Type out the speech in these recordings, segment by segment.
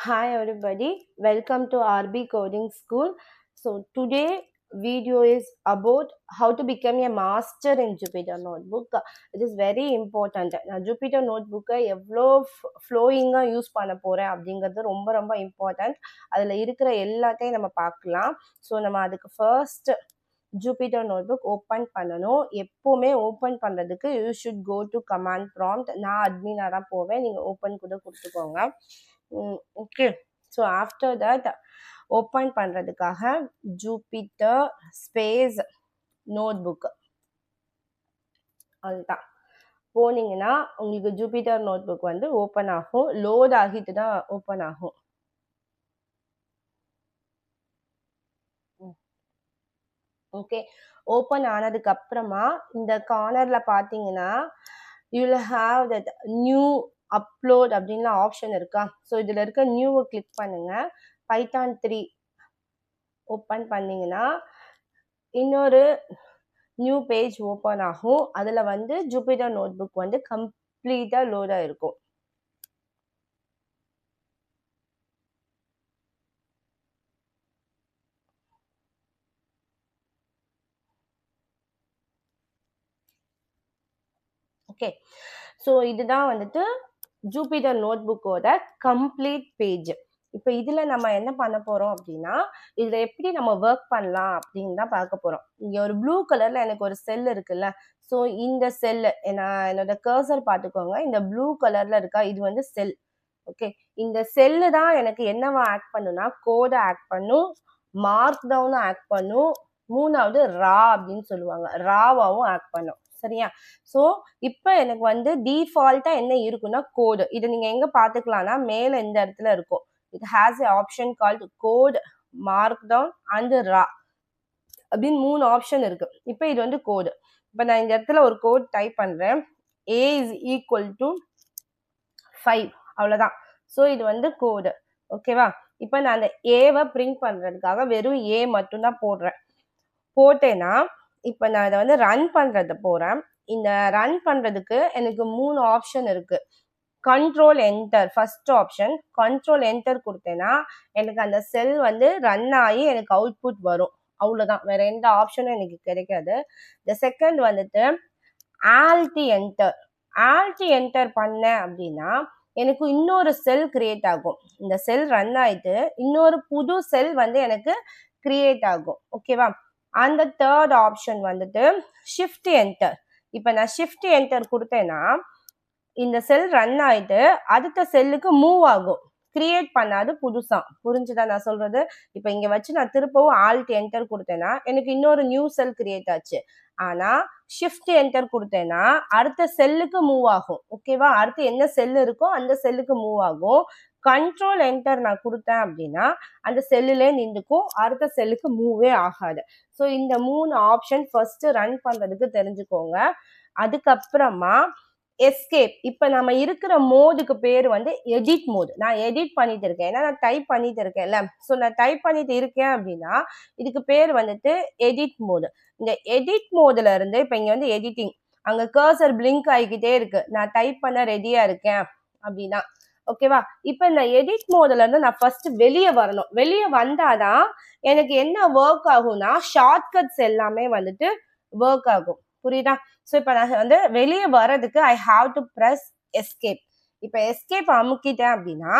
Hi everybody, welcome to RB Coding School. So today video is about how to become a master in Jupyter Notebook. It is very important. நான் Jupyter Notebook எவ்வளோ ஃப்ளோயிங்காக use பண்ண போகிறேன் அப்படிங்கிறது ரொம்ப ரொம்ப important. அதில் இருக்கிற எல்லாத்தையும் நம்ம பார்க்கலாம். ஸோ நம்ம அதுக்கு ஃபர்ஸ்ட் Jupyter Notebook ஓப்பன் பண்ணணும். எப்போவுமே ஓப்பன் பண்ணுறதுக்கு you should go to command prompt. நான் அட்மினாக தான் போவேன், நீங்கள் ஓப்பன் கூட கொடுத்துக்கோங்க. Okay, so after that open பண்ணுறதுக்காக ஜூபிட்டர் ஸ்பேஸ் நோட்புக் அதுதான் போனீங்கன்னா உங்களுக்கு ஜூபிட்டர் நோட்புக் வந்து ஓப்பன் ஆகும். லோட் ஆகிட்டு தான் ஓப்பன் ஆகும். ஓகே, ஓப்பன் ஆனதுக்கு அப்புறமா இந்த கார்னர்ல பார்த்தீங்கன்னா you will have that new upload அப்படின்னு ஆப்ஷன் இருக்கா. ஸோ இதில் இருக்க நியூவை கிளிக் பண்ணுங்க. பைத்தான் 3 ஓப்பன் பண்ணீங்கன்னா இன்னொரு நியூ பேஜ் ஓப்பன் ஆகும். அதில் வந்து ஜூபிட்டர் நோட்புக் வந்து கம்ப்ளீட்டாக லோடாக இருக்கும். ஓகே, ஸோ இதுதான் வந்துட்டு ஜூபிட்டர் நோட்புக்கோட கம்ப்ளீட் பேஜ். இப்போ இதில் நம்ம என்ன பண்ண போகிறோம் அப்படின்னா, இதில் எப்படி நம்ம ஒர்க் பண்ணலாம் அப்படின்னு தான் பார்க்க போகிறோம். இங்கே ஒரு ப்ளூ கலரில் எனக்கு ஒரு செல் இருக்குல்ல, ஸோ இந்த செல்லு என்னோட கர்சர் பார்த்துக்கோங்க. இந்த ப்ளூ கலரில் இருக்கா, இது வந்து செல். ஓகே, இந்த செல்லு தான் எனக்கு என்னவா ஆக்ட் பண்ணுன்னா கோடை ஆக்ட் பண்ணும், மார்க் டவுனும் ஆக்ட் பண்ணும், மூணாவது ரா அப்படின்னு சொல்லுவாங்க, ராவாவும் ஆக்ட் பண்ணும். சரியா? ஸோ இப்போ எனக்கு வந்து டிஃபால்ட்டாக என்ன இருக்குன்னா கோடு. இதை நீங்கள் எங்கே பார்த்துக்கலாம்னா மேலே இந்த இடத்துல இருக்கும். It has a option called code, mark down and raw அப்படின்னு 3 ஆப்ஷன் இருக்கு. இப்போ இது வந்து கோடு. இப்போ நான் இந்த இடத்துல ஒரு கோட் டைப் பண்ணுறேன். A is equal to 5, அவ்வளோதான். ஸோ இது வந்து கோடு. ஓகேவா? இப்போ நான் அந்த ஏவை பிரிண்ட் பண்ணுறதுக்காக வெறும் ஏ மட்டும்தான் போடுறேன். போட்டேன்னா இப்போ நான் இதை வந்து ரன் பண்ணுறது போகிறேன். இந்த ரன் பண்ணுறதுக்கு எனக்கு 3 ஆப்ஷன் இருக்குது. Control enter first option. Control enter கொடுத்தேன்னா எனக்கு அந்த செல் வந்து ரன் ஆகி எனக்கு அவுட்புட் வரும். அவ்வளோதான், வேற எந்த ஆப்ஷனும் எனக்கு கிடைக்காது. இந்த செகண்ட் வந்துட்டு ஆல்டி என்டர். ஆல்டி என்டர் பண்ணேன் அப்படின்னா எனக்கு இன்னொரு செல் கிரியேட் ஆகும். இந்த செல் ரன் ஆயிட்டு இன்னொரு புது செல் வந்து எனக்கு கிரியேட் ஆகும். ஓகேவா? அந்த தேர்ட் ஆப்ஷன் வந்துட்டு ஷிஃப்ட் என்டர். இப்போ நான் ஷிஃப்ட் என்டர் கொடுத்தேன்னா இந்த செல் ரன் ஆயிட்டு அடுத்த செல்லுக்கு மூவ் ஆகும், கிரியேட் பண்ணாது புதுசா. புரிஞ்சுதா நான் சொல்றது? இப்போ இங்க வச்சு நான் திருப்பவும் ஆல்ட் என்டர் கொடுத்தேன்னா எனக்கு இன்னொரு நியூ செல் கிரியேட் ஆச்சு. ஆனா ஷிஃப்ட் என்டர் கொடுத்தேன்னா அடுத்த செல்லுக்கு மூவ் ஆகும். ஓகேவா? அடுத்து என்ன செல் இருக்கோ அந்த செல்லுக்கு மூவ் ஆகும். கண்ட்ரோல் என்டர் நான் கொடுத்தேன் அப்படின்னா அந்த செல்லுலே நின்றுக்கும், அடுத்த செல்லுக்கு மூவே ஆகாது. ஸோ இந்த 3 ஆப்ஷன் ஃபர்ஸ்ட் ரன் பண்றதுக்கு தெரிஞ்சுக்கோங்க. அதுக்கப்புறமா எஸ்கேப். இப்போ நம்ம இருக்கிற மோடுக்கு பேர் வந்து எடிட் மோடு. நான் எடிட் பண்ணிட்டு இருக்கேன், ஏன்னா நான் டைப் பண்ணிட்டு இருக்கேன்ல. ஸோ நான் டைப் பண்ணிட்டு இருக்கேன் அப்படின்னா இதுக்கு பேர் வந்துட்டு எடிட் மோடு. இந்த எடிட் மோடுல இருந்து இப்போ இங்க வந்து எடிட்டிங், அங்க கர்சர் பிளிங்க் ஆகிக்கிட்டே இருக்கு, நான் டைப் பண்ண ரெடியா இருக்கேன் அப்படின்னா. ஓகேவா? இப்போ இந்த எடிட் மோடுல இருந்து நான் ஃபர்ஸ்ட் வெளியே வரணும். வெளியே வந்தாதான் எனக்கு என்ன ஒர்க் ஆகும்னா ஷார்ட்கட்ஸ் எல்லாமே வந்துட்டு ஒர்க் ஆகும். புரியுதா? ஸோ இப்போ நான் வந்து வெளியே வர்றதுக்கு I have to press escape. இப்போ எஸ்கேப் அமுக்கிட்டேன் அப்படின்னா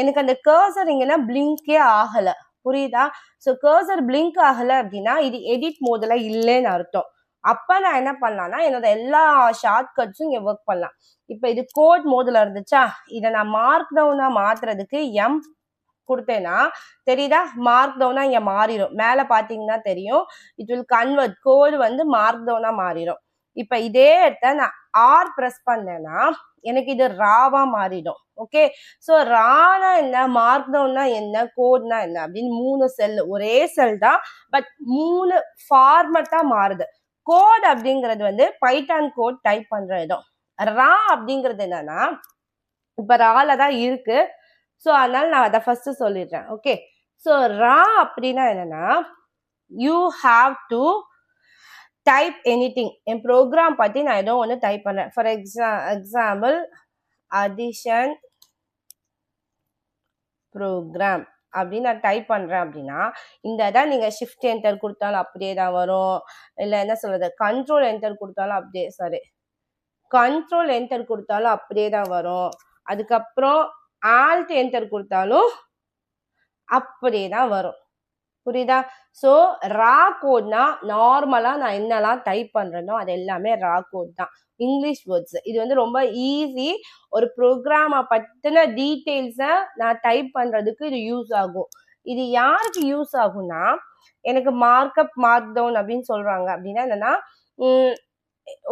எனக்கு அந்த கர்சர் இங்கன்னா பிளிங்கே ஆகலை. புரியுதா? ஸோ கர்சர் பிளிங்க் ஆகலை அப்படின்னா இது எடிட் மோடில் இல்லைன்னு அர்த்தம். அப்போ நான் என்ன பண்ணலாம்னா என்னோட எல்லா ஷார்ட்கட்ஸும் இங்கே ஒர்க் பண்ணலாம். இப்போ இது கோட் மோடில் இருந்துச்சா, இதை நான் மார்க் டவுனாக மாற்றுறதுக்கு எம் கொடுத்தேன்னா தெரியுதா, மார்க் டவுனா இங்க மாறிடும். மேல பாத்தீங்கன்னா தெரியும், இட் வில் கன்வெர்ட், கோடு வந்து மார்க் டவுனா மாறிடும். இப்ப இதே இடத்த நான் ஆர் பிரஸ் பண்ணேன்னா எனக்கு இது ராவா மாறிடும். ஓகே, ஸோ ரானா என்ன, மார்க் டவுன்னா என்ன, கோட்னா என்ன அப்படின்னு 3 செல், ஒரே செல் தான், பட் 3 ஃபார்மட்டா மாறுது. கோட் அப்படிங்கிறது வந்து பைத்தான் கோட் டைப் பண்ற இடம். ரா அப்படிங்கிறது என்னன்னா இப்ப ரால தான் இருக்கு. ஸோ அதனால நான் அதை ஃபர்ஸ்ட் சொல்லிடுறேன். ஓகே, ஸோ ரா அப்படின்னா என்னன்னா you have to type anything. என் ப்ரோக்ராம் பற்றி நான் ஏதோ ஒன்று டைப் பண்ணுறேன். ஃபார் எக்ஸாம்பிள் அடிஷன் ப்ரோக்ராம் அப்படின்னு நான் டைப் பண்றேன் அப்படின்னா இந்த இதான் நீங்க ஷிஃப்ட் என்டர் கொடுத்தாலும் அப்படியே தான் வரும். இல்ல என்ன சொல்றது, கண்ட்ரோல் என்டர் கொடுத்தாலும் அப்படியே, சாரி, கண்ட்ரோல் என்டர் கொடுத்தாலும் அப்படியே தான் வரும். அதுக்கப்புறம் ஆல்ட் என்டர் கொடுத்தாலும் அப்படியே தான் வரும். புரியுதா? ஸோ ரா கோட்னா நார்மலா நான் என்னெல்லாம் டைப் பண்றேனோ அது எல்லாமே ரா கோட் தான், இங்கிலீஷ் வேர்ட்ஸ். இது வந்து ரொம்ப ஈஸி. ஒரு ப்ரோக்ராமை பத்தின டீட்டெயில்ஸை நான் டைப் பண்றதுக்கு இது யூஸ் ஆகும். இது யாருக்கு யூஸ் ஆகும்னா, எனக்கு மார்க்அப் மார்க் டவுன் அப்படின்னு சொல்றாங்க. அப்படின்னா என்னன்னா,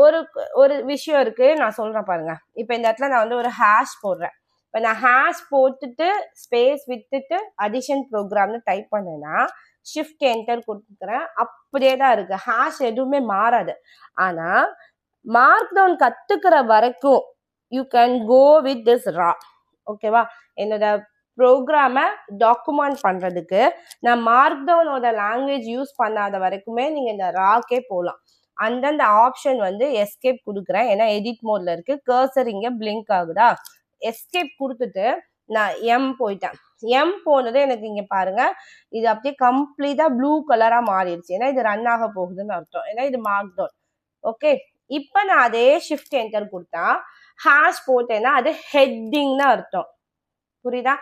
ஒரு ஒரு விஷயம் இருக்கு, நான் சொல்றேன் பாருங்க. இப்போ இந்த இடத்துல நான் வந்து ஒரு ஹேஷ் போடுறேன். இப்போ நான் ஹேஷ் போட்டுட்டு ஸ்பேஸ் விட்டுட்டு அடிஷன் ப்ரோக்ராம்னு டைப் பண்ணேன்னா ஷிஃப்ட் என்டர் கொடுத்துக்கிறேன், அப்படியே தான் இருக்கு, ஹேஷ் எதுவுமே மாறாது. ஆனா மார்க் டவுன் கத்துக்கிற வரைக்கும் you can go with this raw. ஓகேவா? என்னோட ப்ரோக்ராமை டாக்குமெண்ட் பண்றதுக்கு நான் மார்க் டவுனோட லாங்குவேஜ் யூஸ் பண்ணாத வரைக்குமே நீங்க இந்த ராக்கே போகலாம். அந்தந்த ஆப்ஷன் வந்து எஸ்கேப் கொடுக்குறேன், ஏன்னா எடிட் மோட்ல இருக்கு. கர்சர் இங்க பிளிங்க் ஆகுதா, எஸ்கேப் கொடுத்துட்டு நான் எம் போயிட்டேன். எம் போனது எனக்கு இங்க பாருங்க, இது அப்படியே கம்ப்ளீட்டா ப்ளூ கலரா மாறிடுச்சு. ஏன்னா இது ரன் ஆக போகுதுன்னு அர்த்தம், ஏன்னா இது மார்க் டவுன். ஓகே, இப்ப நான் அதே ஷிஃப்ட் என்டர் கொடுத்தா ஹேஷ் போட்டேன்னா அது ஹெட்டிங்னு அர்த்தம். புரியுதா?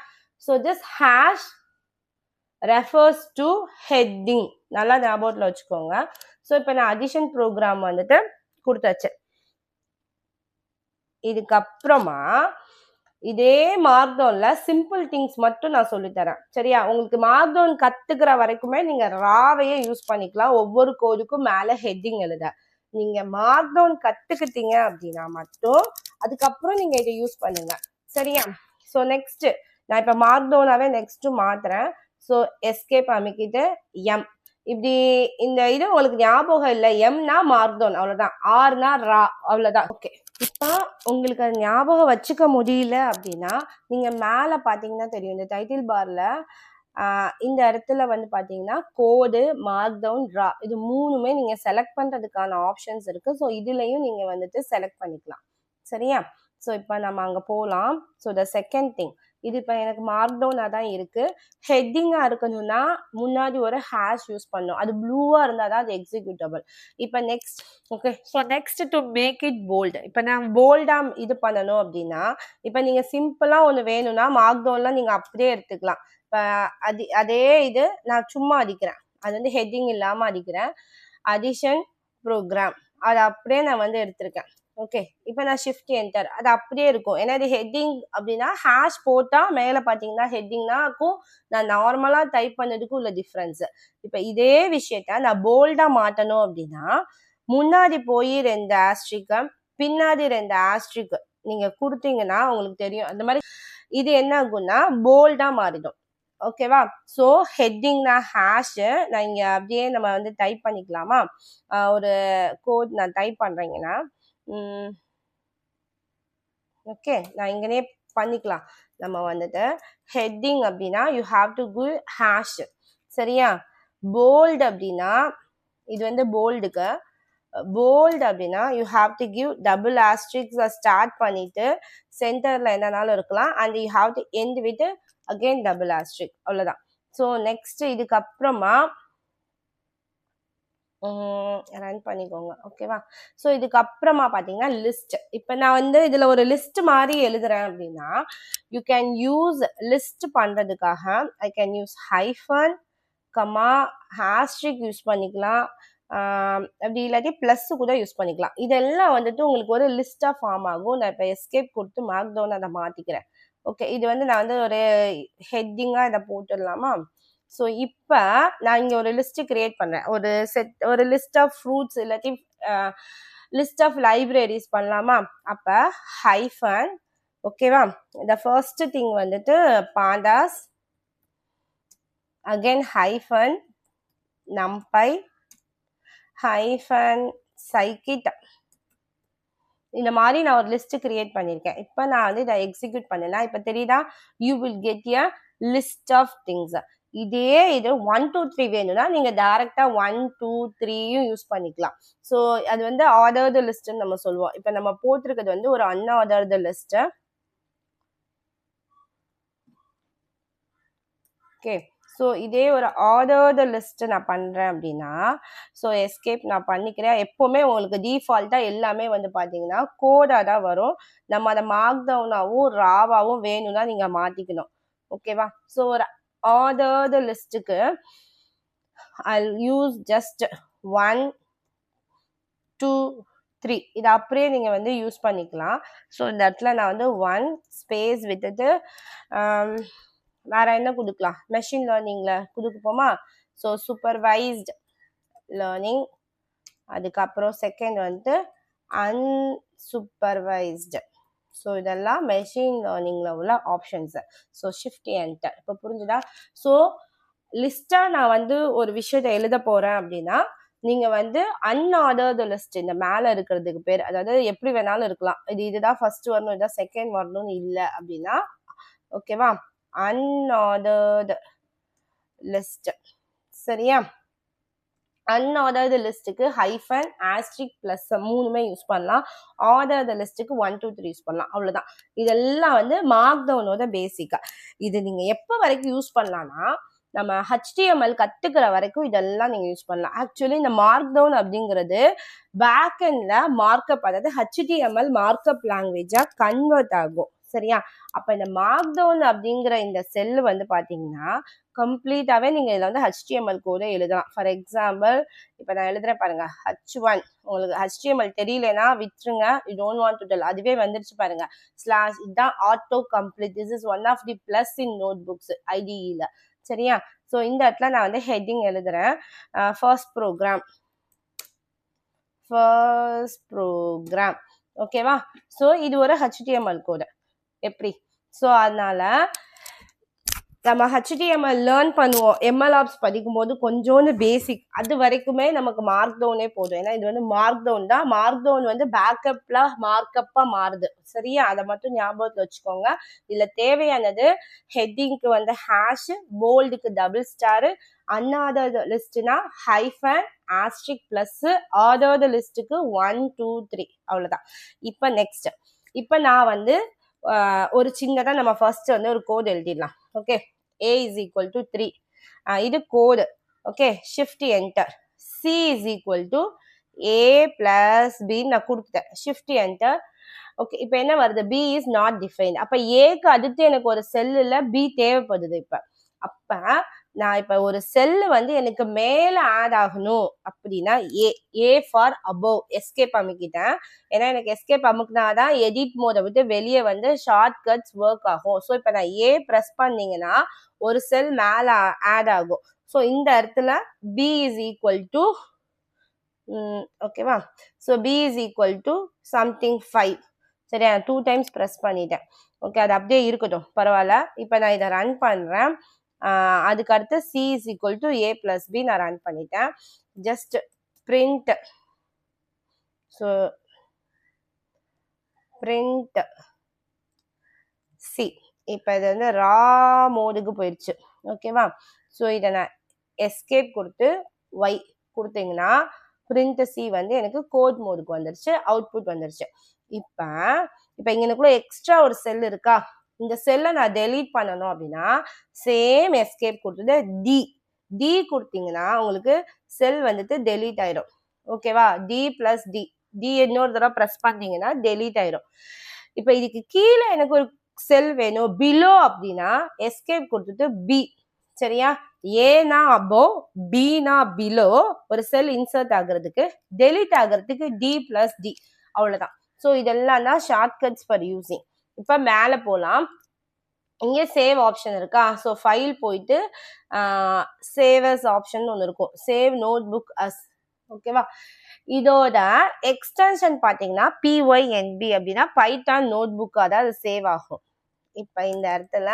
So this hash refers to heading, நல்லா ஞாபகத்தில் வச்சுக்கோங்க. ஸோ இப்போ நான் அடிஷன் ப்ரோக்ராம் வந்துட்டு கொடுத்தாச்சு. இதுக்கப்புறமா இதே மார்க் டவுன்ல சிம்பிள் திங்ஸ் மட்டும் நான் சொல்லித்தரேன், சரியா? உங்களுக்கு மார்க் டவுன் கத்துக்கிற வரைக்குமே நீங்க ராவையே யூஸ் பண்ணிக்கலாம், ஒவ்வொரு கோடுக்கும் மேல ஹெட்டிங் எழுத. நீங்க மார்க் டவுன் கத்துக்கிட்டீங்க அப்படின்னா மட்டும் அதுக்கப்புறம் நீங்க இதை யூஸ் பண்ணுங்க, சரியா? ஸோ நெக்ஸ்ட் நான் இப்ப மார்க் டவுனாவே நெக்ஸ்ட் மாத்துறேன். ஸோ எஸ்கேப் அமைக்கிட்டு எம், இப்படி இந்த இது உங்களுக்கு ஞாபகம் இல்லை, எம்னா மார்க் டவுன் அவ்வளவுதான், ஆர்னா ரா அவ்வளவுதான். ஓகே, இப்போ உங்களுக்கு அது ஞாபகம் வச்சுக்க முடியல அப்படின்னா நீங்க மேல பாத்தீங்கன்னா தெரியும், இந்த டைட்டில் பார்ல இந்த இடத்துல வந்து பாத்தீங்கன்னா கோடு, மார்க் டவுன், ரா, இது மூணுமே நீங்க செலக்ட் பண்றதுக்கான ஆப்ஷன்ஸ் இருக்கு. ஸோ இதுலயும் நீங்க வந்துட்டு செலக்ட் பண்ணிக்கலாம், சரியா? ஸோ இப்போ நம்ம அங்க போகலாம். ஸோ த செகண்ட் திங், இது இப்போ எனக்கு மார்க் டவுனா தான் இருக்கு. ஹெட்டிங்கா இருக்கணும்னா முன்னாடி ஒரு ஹேஷ் யூஸ் பண்ணும், அது ப்ளூவா இருந்தா தான் அது எக்ஸிக்யூட்டபிள். இப்போ next, okay, so next to make it bold, இப்போ நான் போல்டா இது பண்ணணும் அப்படின்னா இப்போ நீங்க சிம்பிளா ஒன்று வேணும்னா மார்க் டவுன்ல நீங்க அப்படியே எடுத்துக்கலாம். இப்போ அதே இது நான் சும்மா அடிக்கிறேன், அது வந்து ஹெட்டிங் இல்லாம அடிக்கிறேன், அடிஷன் ப்ரோக்ராம், அதை அப்படியே நான் வந்து எடுத்திருக்கேன். ஓகே, இப்போ நான் ஷிஃப்ட் என்டர், அது அப்படியே இருக்கும். ஏன்னா இது ஹெட்டிங் அப்படின்னா ஹேஷ் போட்டா மேல பாத்தீங்கன்னா ஹெட்டிங்னா இருக்கும், நான் நார்மலா டைப் பண்ணதுக்கும் உள்ள டிஃபரன்ஸ். இப்போ இதே விஷயத்த நான் போல்டா மாட்டணும் அப்படின்னா முன்னாடி போய் 2 ஆஸ்ட்ரிக், பின்னாடி 2 ஆஸ்ட்ரிக் நீங்க கொடுத்தீங்கன்னா உங்களுக்கு தெரியும். அந்த மாதிரி இது என்ன ஆகும்னா போல்டா மாறிடும். ஓகேவா? ஸோ ஹெட்டிங்னா ஹேஷ், நான் இங்க அப்படியே நம்ம வந்து டைப் பண்ணிக்கலாமா? ஒரு கோட் நான் டைப் பண்றீங்கன்னா ஓகே, நான் இங்கனே பண்ணிக்கலாம். நம்ம வந்துட்டு ஹெட்டிங் அப்படின்னா you have to give hash, சரியா? போல்டு அப்படின்னா இது வந்து போல்டுக்கு, போல்டு அப்படின்னா you have to give double asterisks start பண்ணிட்டு சென்டர்ல என்னன்னாலும் இருக்கலாம், and you have to end with again double asterisk, அவ்வளவுதான். ஸோ நெக்ஸ்ட் இதுக்கப்புறமா ரன் பண்ணிக்கோங்க, ஓகேவா? ஸோ இதுக்கப்புறமா பார்த்தீங்கன்னா லிஸ்ட். இப்போ நான் வந்து இதில் ஒரு லிஸ்ட் மாதிரி எழுதுறேன் அப்படின்னா யூ கேன் யூஸ் லிஸ்ட் பண்ணுறதுக்காக I can use hyphen, comma, ஹேஷ்ட்ரிக் யூஸ் பண்ணிக்கலாம், அப்படி இல்லாட்டி ப்ளஸ் கூட யூஸ் பண்ணிக்கலாம். இதெல்லாம் வந்துட்டு உங்களுக்கு ஒரு லிஸ்ட்டாக ஃபார்ம் ஆகும். நான் இப்போ எஸ்கேப் கொடுத்து மார்க் டவுன் அதை மாற்றிக்கிறேன். ஓகே, இது வந்து நான் வந்து ஒரு ஹெட்டிங்காக இதை போட்டுடலாமா? ஸோ இப்போ நான் இங்கே ஒரு லிஸ்ட் கிரியேட் பண்ணுறேன், ஒரு லிஸ்ட் ஆஃப் ஃப்ரூட்ஸ் இல்லாட்டி லிஸ்ட் ஆஃப் லைப்ரரிஸ் பண்ணலாமா? அப்போ ஹைஃபன், ஓகேவா? இந்த ஃபர்ஸ்ட் திங் வந்துட்டு பாண்டாஸ், அகைன் ஹைஃபன் நம்பை, ஹைஃபன் சைக்கிட், இந்த மாதிரி நான் ஒரு லிஸ்ட் கிரியேட் பண்ணியிருக்கேன். இப்போ நான் வந்து இதை எக்ஸிக்யூட் பண்ணேன்னா இப்போ தெரியுதா, you will get a list of things. இதே இது 1 2 3 வேணும்னா நீங்க டைரக்டா 1 2 3யும் யூஸ் பண்ணிக்கலாம். ஸோ அது வந்து ஆர்டர்டு லிஸ்ட்னு நம்ம சொல்லுவோம். இப்போ நம்ம போட்டிருக்கிறது வந்து ஒரு அன்ஆர்டர்டு லிஸ்ட். ஓகே. ஸோ இதே ஒரு ஆர்டர்டு லிஸ்ட் நான் பண்றேன் அப்படின்னா, ஸோ எஸ்கேப் நான் பண்ணிக்கிறேன். எப்பவுமே உங்களுக்கு டிஃபால்ட்டா எல்லாமே வந்து பார்த்தீங்கன்னா கோடா தான் வரும். நம்ம அதை மார்க் டவுனாவும் ராவாவும் வேணும்னா நீங்க மாத்திக்கணும். ஓகேவா? ஸோ ஒரு ஆர்டர்டு லிஸ்ட்டுக்கு I'll use just 1, 2, 3 இது அப்படியே நீங்க வந்து யூஸ் பண்ணிக்கலாம். ஸோ இந்த இடத்துல நான் வந்து 1 ஸ்பேஸ் விட்டுட்டு வேற என்ன கொடுக்கலாம், மெஷின் லேர்னிங்ல கொடுப்போமா. ஸோ சூப்பர்வைஸ்ட் லேர்னிங், அதுக்கப்புறம் செகண்ட் வந்து அன்சூப்பர்வைஸ்டு. ஸோ இதெல்லாம் மெஷின் லேர்னிங்ல உள்ள ஆப்ஷன்ஸ். So shift enter. இப்போ புரிஞ்சுதா? ஸோ லிஸ்டா நான் வந்து ஒரு விஷயத்தை எழுத போறேன் அப்படின்னா நீங்க வந்து அன்ஆர்டர்டு லிஸ்ட், இந்த மேல இருக்கிறதுக்கு பேர், அதாவது எப்படி வேணாலும் இருக்கலாம். இதுதான் ஃபர்ஸ்ட் வரணும், இதுதான் செகண்ட் வரணும்னு இல்லை அப்படின்னா ஓகேவா, அன்ஆர்டர்டு லிஸ்ட். சரியா? அன்ஆர்டர்டு லிஸ்ட்டுக்கு ஹைஃபன் ஆஸ்ட்ரிக் பிளஸ் மூணுமே யூஸ் பண்ணலாம். ஆர்டர்டு லிஸ்ட்டுக்கு 1, 2, 3 யூஸ் பண்ணலாம். அவ்வளோதான். இதெல்லாம் வந்து மார்க் டவுனோட பேசிக்கா. இது நீங்க எப்போ வரைக்கும் யூஸ் பண்ணலாம்னா நம்ம HTML கத்துக்கிற வரைக்கும் இதெல்லாம் நீங்க யூஸ் பண்ணலாம். ஆக்சுவலி இந்த மார்க் டவுன் அப்படிங்கிறது பேக் எண்ட்ல மார்க்அப், அதாவது HTML மார்க்அப் லாங்குவேஜா கன்வெர்ட் ஆகும். சரியா? அப்ப இந்த மார்க் டவுன் அப்படிங்கிற இந்த செல் வந்து பாத்தீங்கன்னா கம்ப்ளீட்டாவே நீங்க இதுல வந்து HTML கோட எழுதலாம். ஃபார் எக்ஸாம்பிள் இப்ப நான் எழுதுறேன் பாருங்க, H1. உங்களுக்கு HTML தெரியலனா விட்டுருங்க, you don't want to tell. அதுவே வந்துருச்சு பாருங்க, ஸ்லாஷ். இதுதான் auto complete. This is one of the plus in notebooks IDEல. சரியா? ஸோ இந்த இடத்துல நான் வந்து ஹெட்டிங் எழுதுறேன், ஃபர்ஸ்ட் ப்ரோக்ராம். ஓகேவா? ஸோ இது ஒரு HTML கோடு. எப்படி? ஸோ அதனால நம்ம HTML லேர்ன் பண்ணுவோம், MLOps படிக்கும் போது கொஞ்சோண்டு பேசிக், அது வரைக்குமே நமக்கு மார்க் டவுனே போதும். ஏன்னா இது வந்து மார்க் டவுன் தான். மார்க் டவுன் வந்து பேக்கப்ல மார்க்கப்பா மாறுது. சரியா? அதை மட்டும் ஞாபகத்துல வச்சுக்கோங்க. இதுல தேவையானது ஹெட்டிங்க்கு வந்து ஹேஷ், போல்டுக்கு டபுள் ஸ்டார், அன்ஆர்டர்டு லிஸ்ட்னா ஹைஃபன் ஆஸ்ட்ரிக் பிளஸ், ஆர்டர்டு லிஸ்ட்டுக்கு 1, 2, 3 அவ்வளவுதான். இப்போ நெக்ஸ்ட், இப்போ நான் வந்து ஒரு சின்னதா நம்ம ஃபர்ஸ்ட் வந்து ஒரு கோட் எழுதிடலாம். Okay, a is equal to 3. இது code. Okay, shift enter. c is equal to a plus b நான் கொடுத்துட்டேன். Shift enter. ஓகே, இப்போ என்ன வருது, b is not defined. அப்ப ஏக்கு அடுத்து எனக்கு ஒரு செல்லுல b தேவைப்படுது. அப்ப நான் இப்ப ஒரு செல்லு வந்து எனக்கு மேல ஆட் ஆகணும் அப்படின்னா ஏ ஃபார் அபோவ். எஸ்கேப் அமுக்கிட்டேன். ஏன்னா எனக்கு எஸ்கேப் அமுக்கினாதான் எடிட் மோட விட்டு வெளியே வந்து ஷார்ட் கட்ஸ் ஒர்க் ஆகும். ஸோ இப்போ நான் ஏ ப்ரெஸ் பண்ணீங்கன்னா ஒரு செல் மேல ஆட் ஆகும். ஸோ இந்த இடத்துல பி இஸ் ஈக்குவல் டு ஓகேவா, so B is equal to something 5. சரியா? 2 டைம்ஸ் ப்ரெஸ் பண்ணிட்டேன். ஓகே, அது அப்படியே இருக்கட்டும், பரவாயில்ல. இப்போ நான் இதை ரன் பண்றேன். அதுக்கு அடுத்து c is equal to a plus b நான் ரன் பண்ணிட்டேன். Just print, so print c. இப்போ இது வந்து ரா மோடுக்கு போயிடுச்சு. ஓகேவா? ஸோ இதை நான் எஸ்கேப் கொடுத்து y கொடுத்தீங்கன்னா print c வந்து எனக்கு கோட் மோடுக்கு வந்துருச்சு, அவுட்புட் வந்துருச்சு. இப்போ இங்க எனக்குள்ள எக்ஸ்ட்ரா ஒரு செல் இருக்கா, இந்த செல்லை நான் டெலீட் பண்ணணும் அப்படின்னா சேம் எஸ்கேப் கொடுத்தது டி கொடுத்தீங்கன்னா உங்களுக்கு செல் வந்துட்டு டெலீட் ஆயிடும். ஓகேவா? டி பிளஸ் டி இன்னொரு தடவை ப்ரெஸ் பண்ணீங்கன்னா டெலீட் ஆயிடும். இப்போ இதுக்கு கீழே எனக்கு ஒரு செல் வேணும் பிலோ அப்படின்னா எஸ்கேப் கொடுத்துட்டு பி. சரியா? ஏனா அபோவ், பினா பிலோ. ஒரு செல் இன்சர்ட் ஆகுறதுக்கு, டெலீட் ஆகுறதுக்கு டி பிளஸ் டி, அவ்வளவுதான். ஸோ இதெல்லாம் தான் ஷார்ட்கட்ஸ் ஃபார் யூசிங். இப்போ மேலே போகலாம். இங்கே சேவ் ஆப்ஷன் இருக்கா? ஸோ ஃபைல் போயிட்டு சேவ் அஸ் ஆப்ஷன் ஒன்று இருக்கும், சேவ் நோட் புக் அஸ். ஓகேவா? இதோட எக்ஸ்டென்ஷன் பார்த்தீங்கன்னா PYNB அப்படின்னா பைத்தான் நோட் புக், அதாவது சேவ் ஆகும். இப்போ இந்த இடத்துல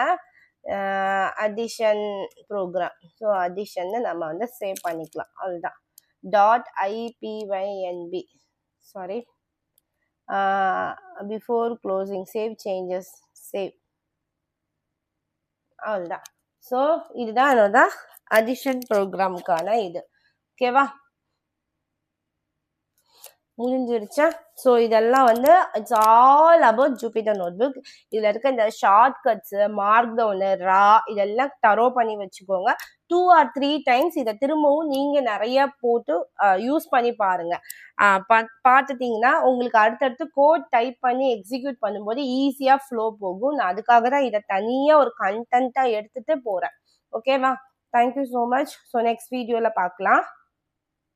அடிஷன் ப்ரோக்ராம், ஸோ அடிஷன் நம்ம வந்து சேவ் பண்ணிக்கலாம். அவ்வளோதான். .ipynb, sorry, before closing save changes, save. அவ்வளோதான். ஸோ இதுதான் அதோட அடிஷன் ப்ரோக்ராமுக்கான இது. ஓகேவா? முடிஞ்சிருச்சா? ஸோ இதெல்லாம் வந்து it's all about Jupiter notebook. இதில் இருக்க இந்த ஷார்ட்கட்ஸு, மார்க் டவுனு, இதெல்லாம் தரோ பண்ணி வச்சுக்கோங்க. 2 or 3 டைம்ஸ் இதை திரும்பவும் நீங்கள் நிறைய போட்டு யூஸ் பண்ணி பாருங்க. பார்த்துட்டிங்கன்னா உங்களுக்கு அடுத்தடுத்து கோட் டைப் பண்ணி எக்ஸிக்யூட் பண்ணும்போது ஈஸியாக ஃப்ளோ போகும். நான் அதுக்காக தான் இதை தனியாக ஒரு கண்டென்ட்டாக எடுத்துகிட்டு போகிறேன். ஓகேவா? Thank you so much. So next வீடியோவில் பார்க்கலாம்.